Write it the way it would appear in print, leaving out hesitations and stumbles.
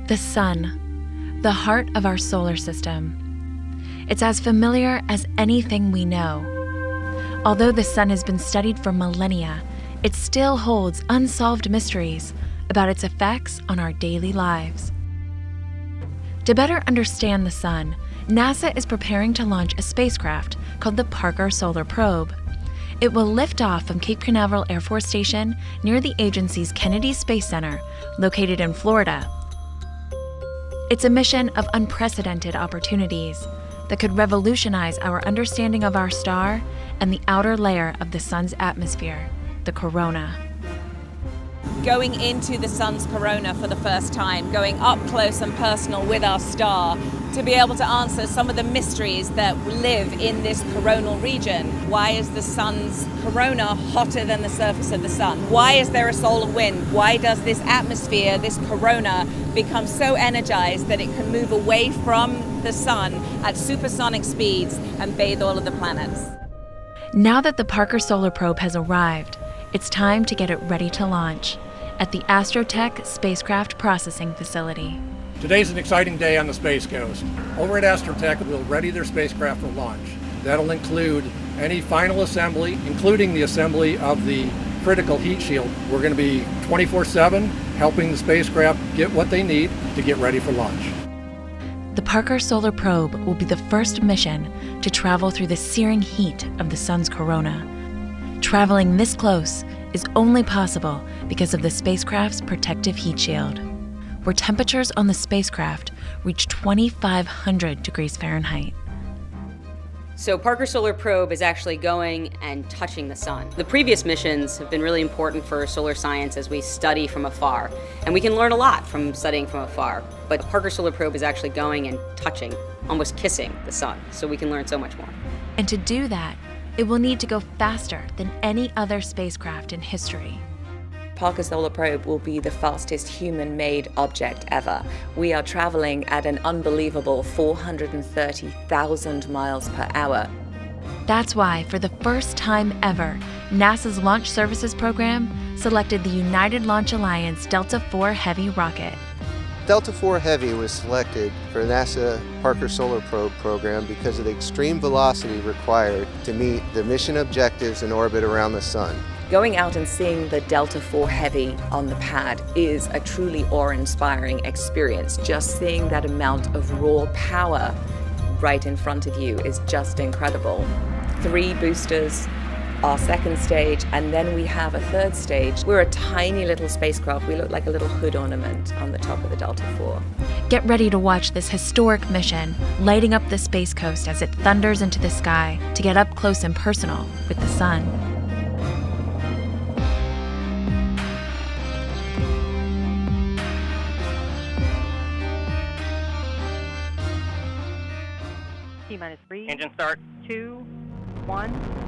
The sun, the heart of our solar system. It's as familiar as anything we know. Although the sun has been studied for millennia, it still holds unsolved mysteries about its effects on our daily lives. To better understand the sun, NASA is preparing to launch a spacecraft called the Parker Solar Probe. It will lift off from Cape Canaveral Air Force Station near the agency's Kennedy Space Center, located in Florida. It's a mission of unprecedented opportunities that could revolutionize our understanding of our star and the outer layer of the sun's atmosphere, the corona. Going into the sun's corona for the first time, going up close and personal with our star, to be able to answer some of the mysteries that live in this coronal region. Why is the sun's corona hotter than the surface of the sun? Why is there a solar wind? Why does this atmosphere, this corona, become so energized that it can move away from the sun at supersonic speeds and bathe all of the planets? Now that the Parker Solar Probe has arrived, it's time to get it ready to launch at the Astrotech Spacecraft Processing Facility. Today's an exciting day on the Space Coast. Over at Astrotech, we'll ready their spacecraft for launch. That'll include any final assembly, including the assembly of the critical heat shield. We're going to be 24/7 helping the spacecraft get what they need to get ready for launch. The Parker Solar Probe will be the first mission to travel through the searing heat of the sun's corona. Traveling this close is only possible because of the spacecraft's protective heat shield, where temperatures on the spacecraft reach 2,500 degrees Fahrenheit. So Parker Solar Probe is actually going and touching the sun. The previous missions have been really important for solar science as we study from afar. And we can learn a lot from studying from afar. But Parker Solar Probe is actually going and touching, almost kissing the sun. So we can learn so much more. And to do that, it will need to go faster than any other spacecraft in history. Parker Solar Probe will be the fastest human-made object ever. We are traveling at an unbelievable 430,000 miles per hour. That's why, for the first time ever, NASA's Launch Services Program selected the United Launch Alliance Delta IV Heavy rocket. Delta IV Heavy was selected for NASA Parker Solar Probe program because of the extreme velocity required to meet the mission objectives in orbit around the sun. Going out and seeing the Delta IV Heavy on the pad is a truly awe-inspiring experience. Just seeing that amount of raw power right in front of you is just incredible. 3 boosters, our second stage, and then we have a third stage. We're a tiny little spacecraft. We look like a little hood ornament on the top of the Delta IV. Get ready to watch this historic mission lighting up the Space Coast as it thunders into the sky to get up close and personal with the sun. T-minus 3. Engine start. 2, 1.